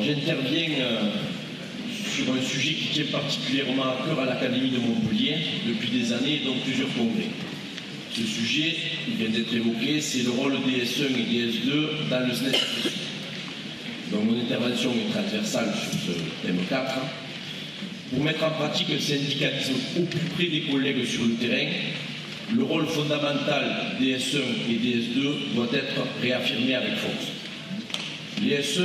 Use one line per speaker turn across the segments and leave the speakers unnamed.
j'interviens sur un sujet qui tient particulièrement à cœur à l'Académie de Montpellier depuis des années, dont plusieurs congrès. Ce sujet, il vient d'être évoqué, c'est le rôle des S1 et des S2 dans le SNES. Donc mon intervention est transversale sur ce thème 4. Pour mettre en pratique un syndicalisme au plus près des collègues sur le terrain, le rôle fondamental des S1 et des S2 doit être réaffirmé avec force. Les S1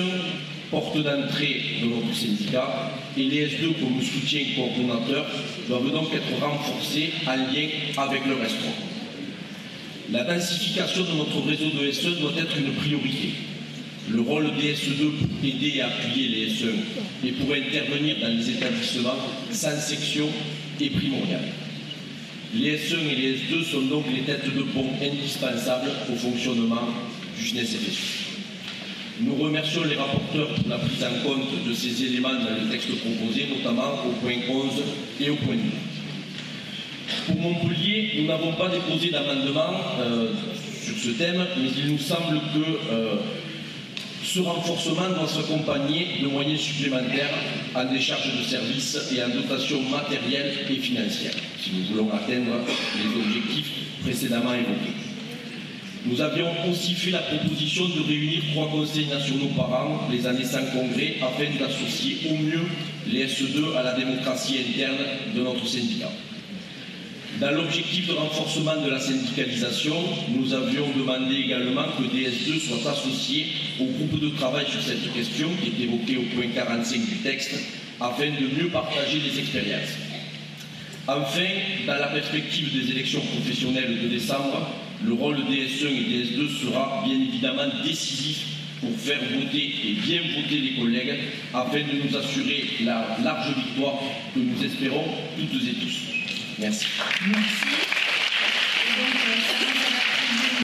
porte d'entrée de notre syndicat et les S2 comme soutien coordonnateur doivent donc être renforcés en lien avec le reste. La densification de notre réseau de SE doit être une priorité. Le rôle des SE2 pour aider et appuyer les SE et pour intervenir dans les établissements sans section est primordial. Les SE et les S2 sont donc les têtes de pont indispensables au fonctionnement du SNES-FSU. Nous remercions les rapporteurs pour la prise en compte de ces éléments dans le texte proposé, notamment au point 11 et au point 12. Pour Montpellier, nous n'avons pas déposé d'amendement sur ce thème, mais il nous semble que ce renforcement doit s'accompagner de moyens supplémentaires en décharge de services et en dotation matérielle et financière, si nous voulons atteindre les objectifs précédemment évoqués. Nous avions aussi fait la proposition de réunir 3 conseils nationaux par an, les années sans congrès, afin d'associer au mieux les SE2 à la démocratie interne de notre syndicat. Dans l'objectif de renforcement de la syndicalisation, nous avions demandé également que des S2 soient associés au groupe de travail sur cette question, qui est évoqué au point 45 du texte, afin de mieux partager les expériences. Enfin, dans la perspective des élections professionnelles de décembre, le rôle des S1 et des S2 sera bien évidemment décisif pour faire voter et bien voter les collègues afin de nous assurer la large victoire que nous espérons toutes et tous. Merci.
Merci.